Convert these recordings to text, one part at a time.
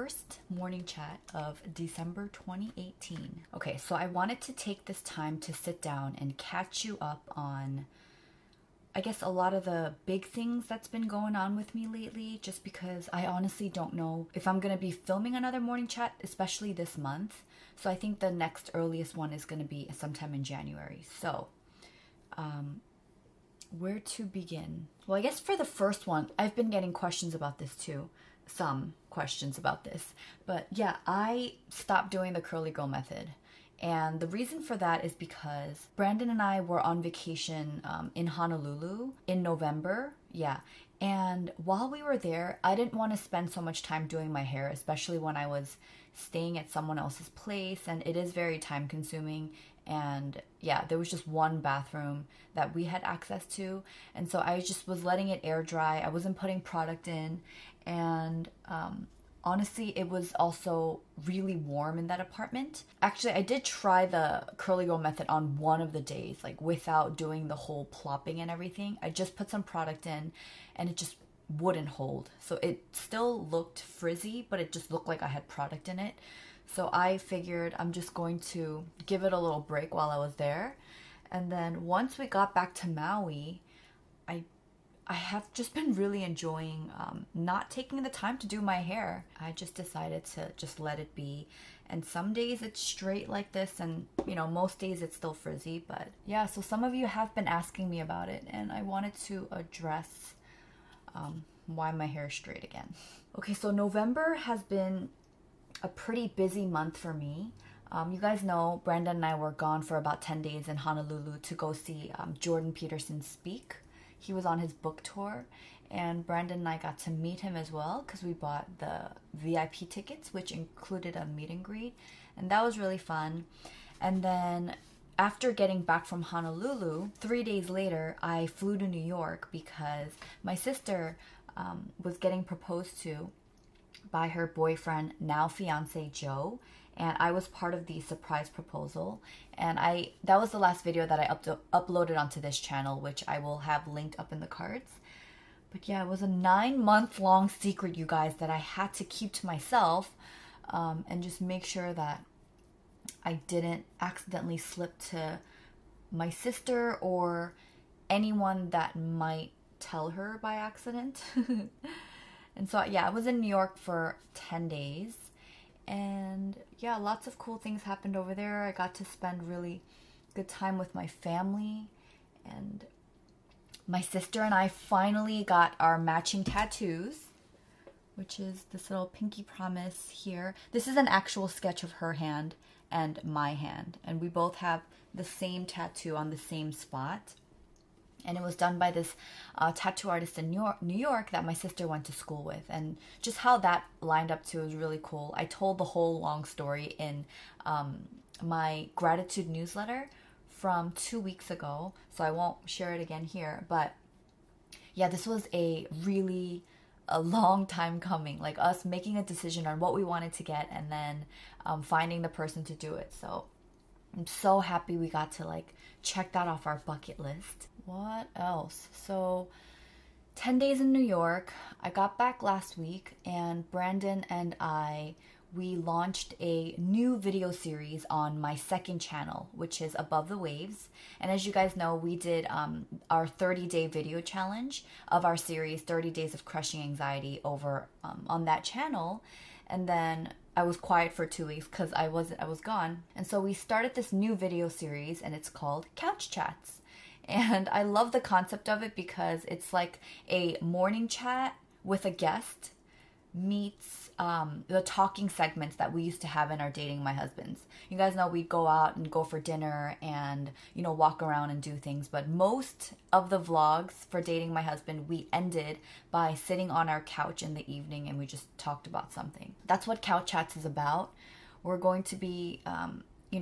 first morning chat of December 2018. Okay, so I wanted to take this time to sit down and catch you up on, I guess, a lot of the big things that's been going on with me lately, just because I honestly don't know if I'm going to be filming another morning chat, especially this month. So I think the next earliest one is going to be sometime in January. So, where to begin? Well, I guess for the first one, I've been getting questions about this too. Some questions about this. But yeah, I stopped doing the curly girl method. And the reason for that is because Brandon and I were on vacation in Honolulu in November. Yeah. And while we were there, I didn't want to spend so much time doing my hair, especially when I was staying at someone else's place. And it is very time consuming. And yeah, there was just one bathroom that we had access to. And so I just was letting it air dry. I wasn't putting product in. And honestly, it was also really warm in that apartment. Actually, I did try the curly girl method on one of the days, like without doing the whole plopping and everything. I just put some product in and it just wouldn't hold. So it still looked frizzy, but it just looked like I had product in it. So I figured I'm just going to give it a little break while I was there. And then once we got back to Maui, I have just been really enjoying not taking the time to do my hair. I just decided to just let it be. And some days it's straight like this, and you know, most days it's still frizzy. But yeah, so some of you have been asking me about it, and I wanted to address why my hair is straight again. Okay, so November has been a pretty busy month for me. You guys know Brandon and I were gone for about 10 days in Honolulu to go see Jordan Peterson speak. He was on his book tour, and Brandon and I got to meet him as well because we bought the VIP tickets, which included a meet and greet, and that was really fun. And then after getting back from Honolulu, 3 days later, I flew to New York because my sister was getting proposed to by her boyfriend, now fiance Joe, and I was part of the surprise proposal. And that was the last video that I uploaded onto this channel, which I will have linked up in the cards. But yeah, it was a 9-month-long secret, you guys, that I had to keep to myself, and just make sure that I didn't accidentally slip to my sister or anyone that might tell her by accident. And so yeah, I was in New York for 10 days. And yeah, lots of cool things happened over there. I got to spend really good time with my family. And my sister and I finally got our matching tattoos, which is this little pinky promise here. This is an actual sketch of her hand and my hand. And we both have the same tattoo on the same spot. And it was done by this tattoo artist in New York that my sister went to school with. And just how that lined up to was really cool. I told the whole long story in my gratitude newsletter from 2 weeks ago. So I won't share it again here. But yeah, this was a long time coming. Like us making a decision on what we wanted to get and then finding the person to do it. So I'm so happy we got to like check that off our bucket list. What else? So 10 days in New York. I got back last week, and Brandon and we launched a new video series on my second channel, which is Above the Waves. And as you guys know, we did our 30-day video challenge of our series, 30 Days of Crushing Anxiety, over on that channel. And then I was quiet for 2 weeks because I was gone. And so we started this new video series, and it's called Couch Chats. And I love the concept of it because it's like a morning chat with a guest meets the talking segments that we used to have in our Dating My Husbands. You guys know we'd go out and go for dinner and, you know, walk around and do things. But most of the vlogs for Dating My Husband, we ended by sitting on our couch in the evening and we just talked about something. That's what Couch Chats is about. We're going to be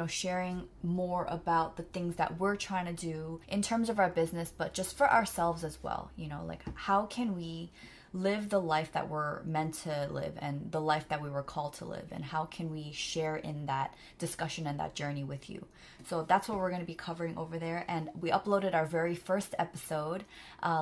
sharing more about the things that we're trying to do in terms of our business, but just for ourselves as well. You know, like how can we live the life that we're meant to live and the life that we were called to live, and how can we share in that discussion and that journey with you. So that's what we're going to be covering over there. And we uploaded our very first episode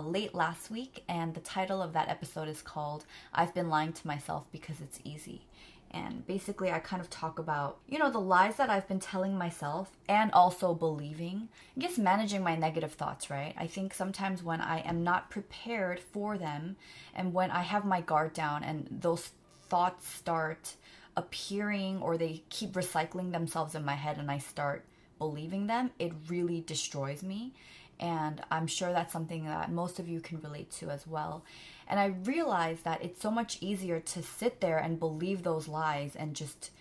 late last week, and the title of that episode is called I've Been Lying to Myself Because It's Easy. And basically I kind of talk about, the lies that I've been telling myself and also believing. I guess managing my negative thoughts, right? I think sometimes when I am not prepared for them and when I have my guard down and those thoughts start appearing or they keep recycling themselves in my head and I start believing them, it really destroys me. And I'm sure that's something that most of you can relate to as well. And I realized that it's so much easier to sit there and believe those lies and just,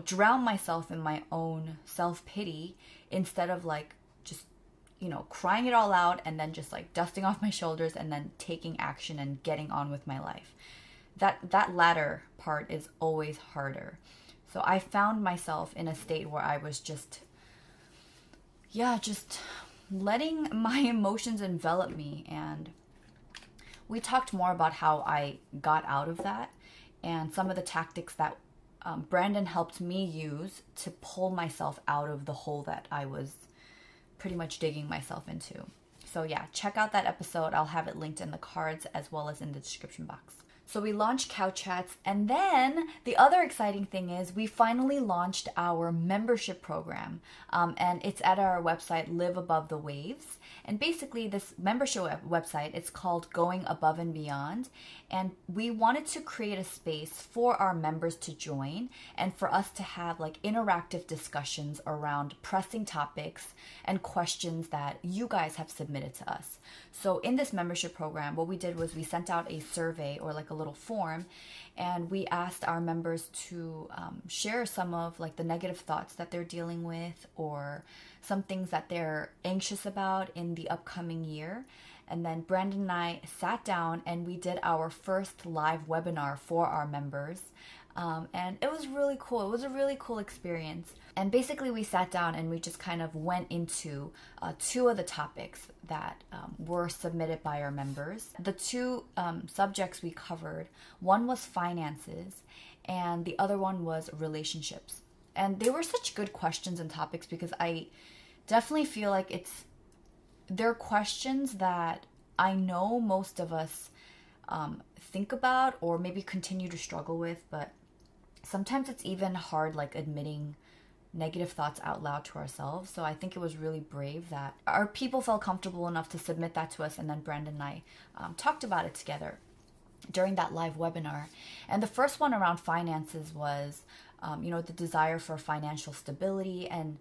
drown myself in my own self-pity instead of just, crying it all out and then just dusting off my shoulders and then taking action and getting on with my life. That latter part is always harder. So I found myself in a state where I was just letting my emotions envelop me. And we talked more about how I got out of that and some of the tactics that Brandon helped me use to pull myself out of the hole that I was pretty much digging myself into. So yeah, check out that episode. I'll have it linked in the cards as well as in the description box. So we launched Couch Chats, and then the other exciting thing is we finally launched our membership program, and it's at our website, Live Above the Waves. And basically this membership website, it's called Going Above and Beyond, and we wanted to create a space for our members to join and for us to have interactive discussions around pressing topics and questions that you guys have submitted to us. So in this membership program, what we did was we sent out a survey or a little form, and we asked our members to share some of the negative thoughts that they're dealing with or some things that they're anxious about in the upcoming year. And then Brandon and I sat down and we did our first live webinar for our members. And it was really cool. It was a really cool experience. And basically we sat down and we just kind of went into two of the topics that were submitted by our members. The two subjects we covered, one was finances and the other one was relationships. And they were such good questions and topics because I definitely feel like they're questions that I know most of us think about or maybe continue to struggle with, but sometimes it's even hard admitting negative thoughts out loud to ourselves. So I think it was really brave that our people felt comfortable enough to submit that to us, and then Brandon and I talked about it together during that live webinar. And the first one around finances was the desire for financial stability, and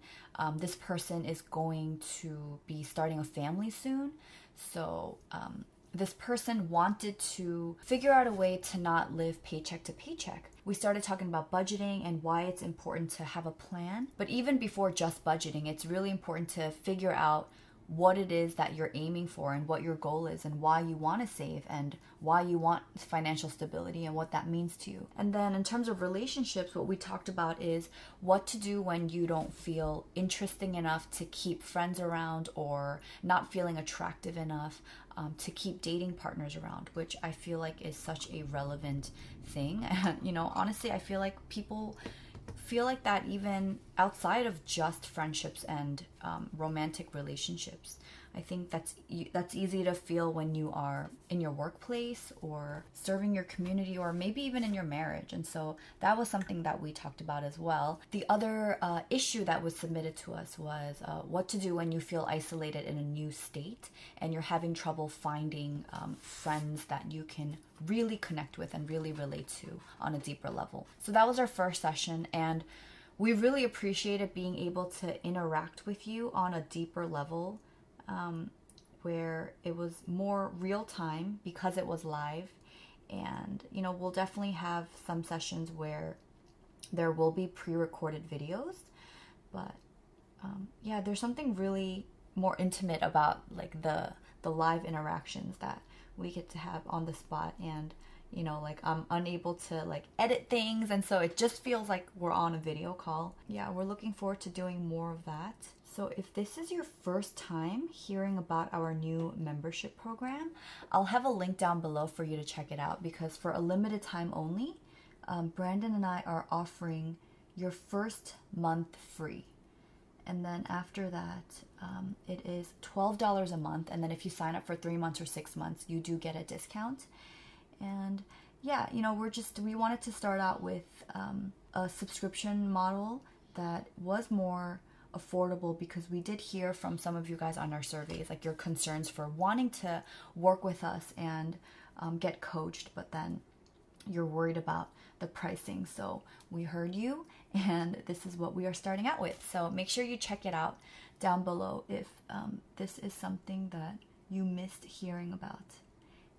this person is going to be starting a family soon. So this person wanted to figure out a way to not live paycheck to paycheck. We started talking about budgeting and why it's important to have a plan. But even before just budgeting, it's really important to figure out what it is that you're aiming for and what your goal is and why you want to save and why you want financial stability and what that means to you. And then in terms of relationships, what we talked about is what to do when you don't feel interesting enough to keep friends around or not feeling attractive enough to keep dating partners around, which I feel like is such a relevant thing. And, honestly, I feel like people feel like that even outside of just friendships and romantic relationships. I think that's easy to feel when you are in your workplace or serving your community or maybe even in your marriage. And so that was something that we talked about as well. The other issue that was submitted to us was what to do when you feel isolated in a new state and you're having trouble finding friends that you can really connect with and really relate to on a deeper level. So that was our first session, and we really appreciated being able to interact with you on a deeper level, where it was more real time because it was live. And we'll definitely have some sessions where there will be pre-recorded videos, but there's something really more intimate about the live interactions that we get to have on the spot. And I'm unable to edit things, and so it just feels like we're on a video call. Yeah, we're looking forward to doing more of that. So if this is your first time hearing about our new membership program, I'll have a link down below for you to check it out, because for a limited time only, Brandon and I are offering your first month free. And then after that, it is $12 a month. And then if you sign up for 3 months or 6 months, you do get a discount. And yeah, we wanted to start out with a subscription model that was more affordable, because we did hear from some of you guys on our surveys, like your concerns for wanting to work with us and get coached, but then you're worried about the pricing. So we heard you, and this is what we are starting out with. So make sure you check it out down below if this is something that you missed hearing about.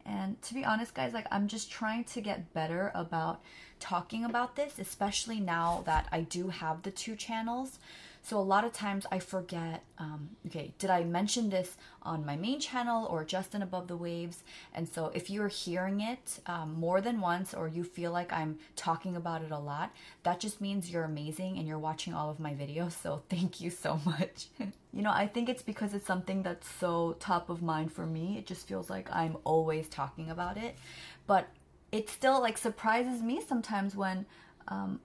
And to be honest, guys, like, I'm just trying to get better about talking about this, especially now that I do have the 2 channels. So a lot of times I forget, okay, did I mention this on my main channel or just in Above the Waves? And so if you're hearing it more than once, or you feel like I'm talking about it a lot, that just means you're amazing and you're watching all of my videos. So thank you so much. I think it's because it's something that's so top of mind for me. It just feels like I'm always talking about it. But it still, like, surprises me sometimes when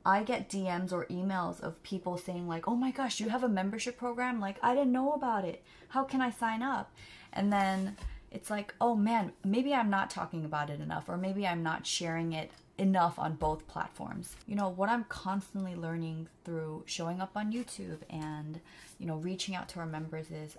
I get DMs or emails of people saying, like, oh my gosh, you have a membership program? Like, I didn't know about it. How can I sign up? And then it's like, oh man, maybe I'm not talking about it enough, or maybe I'm not sharing it enough on both platforms. What I'm constantly learning through showing up on YouTube and, reaching out to our members is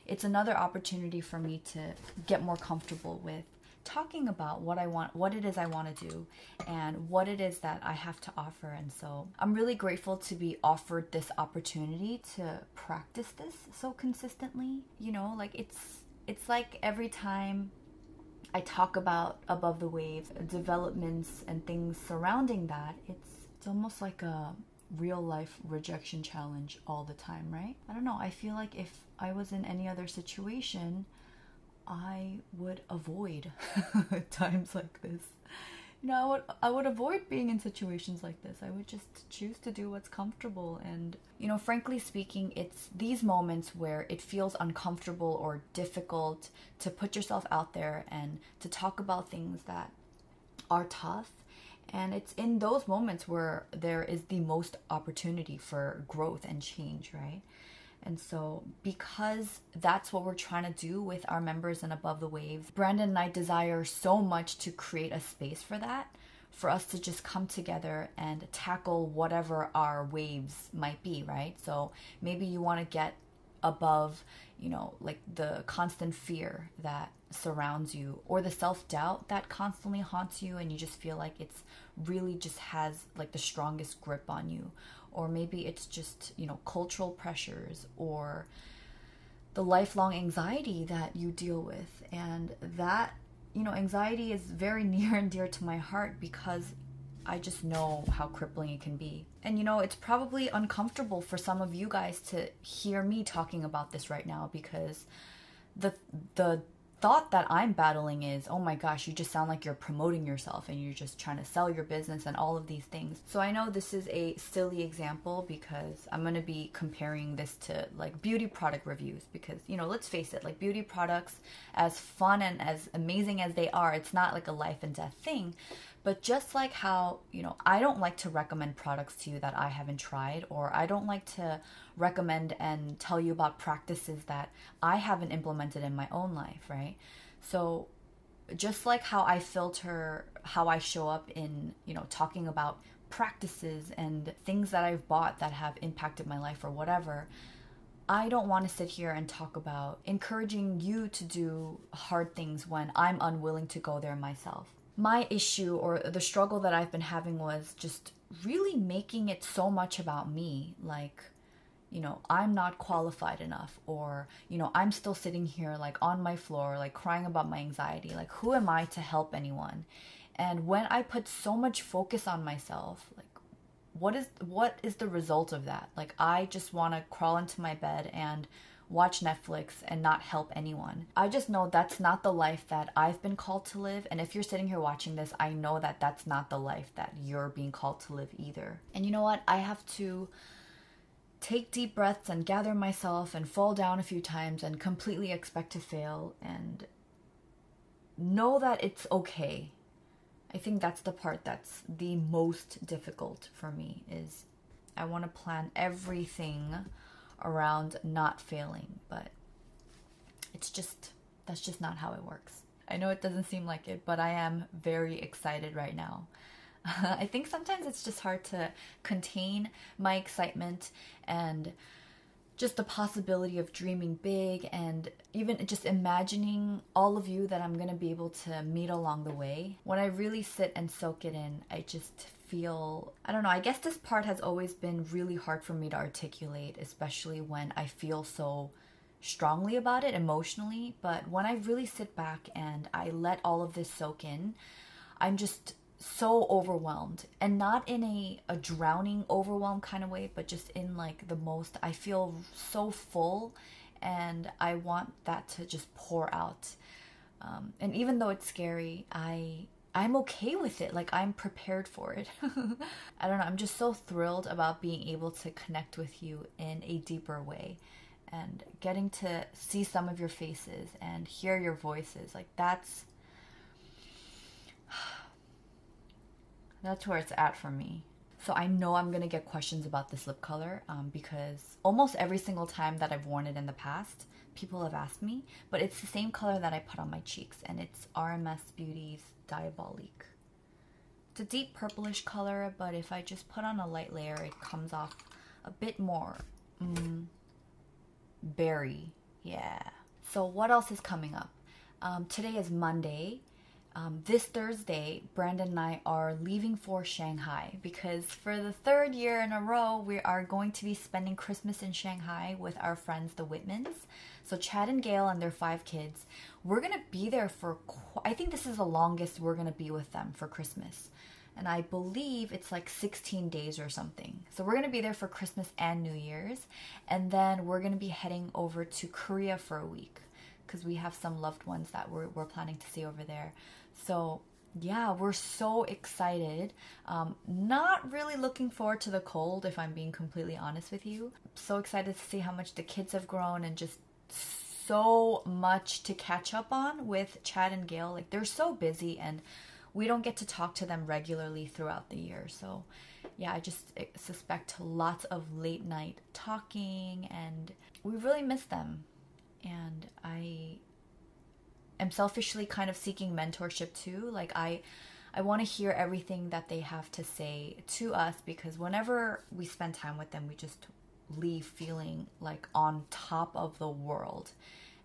it's another opportunity for me to get more comfortable with talking about what I want, what it is I want to do, and what it is that I have to offer. And so I'm really grateful to be offered this opportunity to practice this so consistently. Like, it's like every time I talk about Above the Wave, developments and things surrounding that, it's almost like a real life rejection challenge all the time, right? I don't know. I feel like if I was in any other situation, I would avoid times like this. I would avoid being in situations like this. I would just choose to do what's comfortable. And, frankly speaking, it's these moments where it feels uncomfortable or difficult to put yourself out there and to talk about things that are tough. And it's in those moments where there is the most opportunity for growth and change, right? And so because that's what we're trying to do with our members in Above the Waves, Brandon and I desire so much to create a space for that, for us to just come together and tackle whatever our waves might be, right? So maybe you want to get above, like the constant fear that surrounds you, or the self-doubt that constantly haunts you, and you just feel like it's really just has like the strongest grip on you. Or maybe it's just, cultural pressures or the lifelong anxiety that you deal with. And that, anxiety is very near and dear to my heart, because I just know how crippling it can be. And, it's probably uncomfortable for some of you guys to hear me talking about this right now, because the thought that I'm battling is, oh my gosh, you just sound like you're promoting yourself and you're just trying to sell your business and all of these things. So I know this is a silly example, because I'm going to be comparing this to like beauty product reviews, because, let's face it, like beauty products, as fun and as amazing as they are, it's not like a life and death thing. But just like how, I don't like to recommend products to you that I haven't tried, or I don't like to recommend and tell you about practices that I haven't implemented in my own life, right? So just like how I filter how I show up in, talking about practices and things that I've bought that have impacted my life or whatever, I don't want to sit here and talk about encouraging you to do hard things when I'm unwilling to go there myself. My issue, or the struggle that I've been having, was just really making it so much about me. Like, I'm not qualified enough, or, I'm still sitting here like on my floor, like crying about my anxiety. Like, who am I to help anyone? And when I put so much focus on myself, like, what is the result of that? Like, I just want to crawl into my bed and watch Netflix and not help anyone. I just know that's not the life that I've been called to live. And if you're sitting here watching this, I know that that's not the life that you're being called to live either. And you know what? I have to take deep breaths and gather myself and fall down a few times and completely expect to fail and know that it's okay. I think that's the part that's the most difficult for me, is I want to plan everything around not failing, but that's just not how it works. I know it doesn't seem like it, but I am very excited right now. I think sometimes it's just hard to contain my excitement and just the possibility of dreaming big and even just imagining all of you that I'm going to be able to meet along the way. When I really sit and soak it in, I just feel, I don't know, I guess this part has always been really hard for me to articulate, especially when I feel so strongly about it emotionally. But when I really sit back and I let all of this soak in, I'm just so overwhelmed, and not in a drowning overwhelm kind of way, but just in like the most, I feel so full and I want that to just pour out. And even though it's scary, I'm okay with it. Like, I'm prepared for it. I don't know, I'm just so thrilled about being able to connect with you in a deeper way and getting to see some of your faces and hear your voices. Like, that's where it's at for me. So I know I'm gonna get questions about this lip color because almost every single time that I've worn it in the past, people have asked me, but it's the same color that I put on my cheeks, and it's RMS Beauty's Diabolique. It's a deep purplish color, but if I just put on a light layer, it comes off a bit more berry. Yeah. So what else is coming up? Today is Monday. This Thursday, Brandon and I are leaving for Shanghai because for the third year in a row, we are going to be spending Christmas in Shanghai with our friends, the Whitmans. So Chad and Gail and their 5 kids, we're going to be there for, I think this is the longest we're going to be with them for Christmas. And I believe it's like 16 days or something. So we're going to be there for Christmas and New Year's. And then we're going to be heading over to Korea for a week because we have some loved ones that we're planning to see over there. So yeah, we're so excited. Not really looking forward to the cold, if I'm being completely honest with you. So excited to see how much the kids have grown and just so much to catch up on with Chad and Gail. Like, they're so busy and we don't get to talk to them regularly throughout the year. So yeah, I just suspect lots of late night talking, and we really miss them. And I am selfishly kind of seeking mentorship too. Like, I want to hear everything that they have to say to us, because whenever we spend time with them, we just leave feeling like on top of the world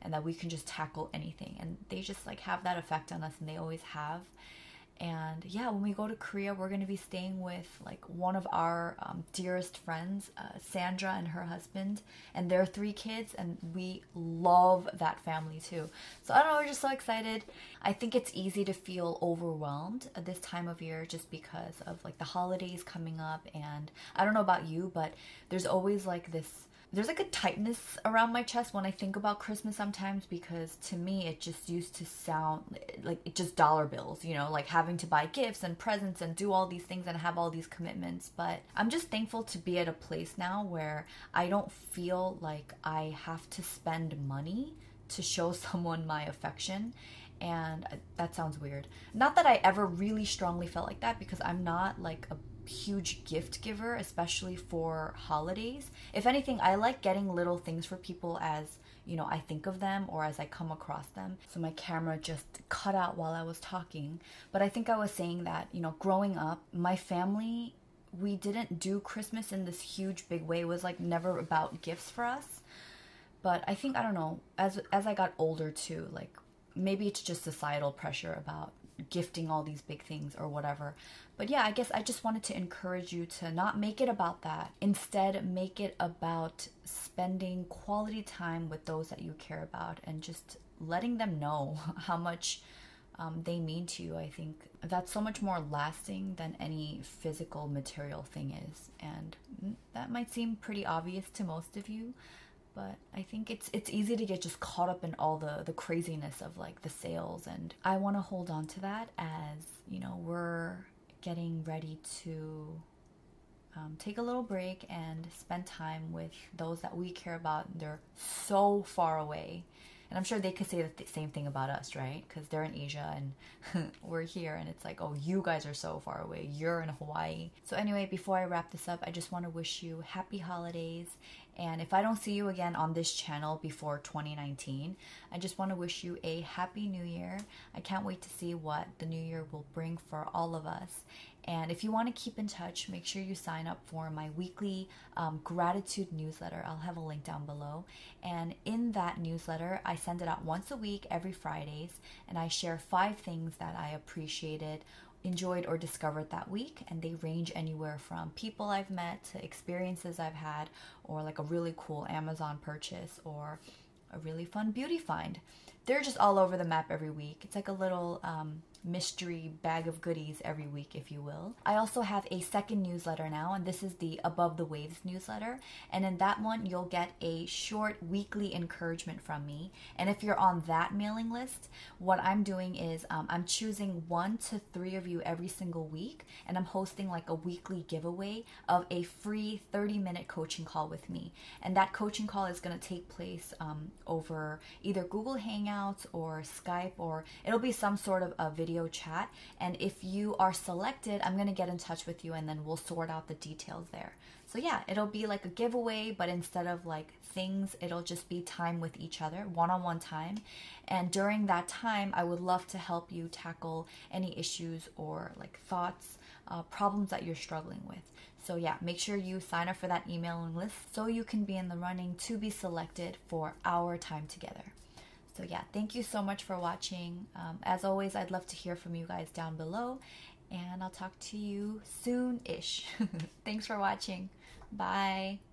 and that we can just tackle anything. And they just like have that effect on us, and they always have. And yeah, when we go to Korea, we're going to be staying with like one of our dearest friends, Sandra and her husband, and their 3 kids. And we love that family too. So I don't know, we're just so excited. I think it's easy to feel overwhelmed at this time of year just because of like the holidays coming up. And I don't know about you, but there's always like this, there's like a tightness around my chest when I think about Christmas sometimes, because to me it just used to sound like it just dollar bills, you know, like having to buy gifts and presents and do all these things and have all these commitments. But I'm just thankful to be at a place now where I don't feel like I have to spend money to show someone my affection. And that sounds weird. Not that I ever really strongly felt like that, because I'm not like a huge gift giver, especially for holidays. If anything, I like getting little things for people as, you know, I think of them or as I come across them. So my camera just cut out while I was talking. But I think I was saying that, you know, growing up, my family, we didn't do Christmas in this huge big way. It was like never about gifts for us. But I think, I don't know, as I got older too, like maybe it's just societal pressure about gifting all these big things or whatever. But yeah, I guess I just wanted to encourage you to not make it about that. Instead, make it about spending quality time with those that you care about and just letting them know how much they mean to you. I think that's so much more lasting than any physical material thing is. And that might seem pretty obvious to most of you, but I think it's easy to get just caught up in all the craziness of like the sales. And I want to hold on to that as, you know, we're getting ready to take a little break and spend time with those that we care about. They're so far away. And I'm sure they could say the same thing about us, right? Because they're in Asia and we're here, and it's like, oh, you guys are so far away. You're in Hawaii. So anyway, before I wrap this up, I just want to wish you happy holidays And if I don't see you again on this channel before 2019, I just want to wish you a happy new year. I can't wait to see what the new year will bring for all of us. And if you want to keep in touch, make sure you sign up for my weekly gratitude newsletter. I'll have a link down below. And in that newsletter, I send it out once a week, every Fridays, and I share 5 things that I appreciated, enjoyed, or discovered that week. And they range anywhere from people I've met to experiences I've had, or like a really cool Amazon purchase or a really fun beauty find. They're just all over the map every week. It's like a little mystery bag of goodies every week, if you will. I also have a second newsletter now, and this is the Above the Waves newsletter. And in that one, you'll get a short weekly encouragement from me. And if you're on that mailing list, what I'm doing is I'm choosing 1 to 3 of you every single week, and I'm hosting like a weekly giveaway of a free 30-minute coaching call with me. And that coaching call is going to take place over either Google Hangouts or Skype, or it'll be some sort of a video chat. And if you are selected, I'm going to get in touch with you, and then we'll sort out the details there. So yeah, it'll be like a giveaway, but instead of like things, it'll just be time with each other, one-on-one time. And during that time, I would love to help you tackle any issues or like thoughts, problems that you're struggling with. So yeah, make sure you sign up for that emailing list so you can be in the running to be selected for our time together. So yeah, thank you so much for watching. As always, I'd love to hear from you guys down below, and I'll talk to you soon-ish. Thanks for watching. Bye.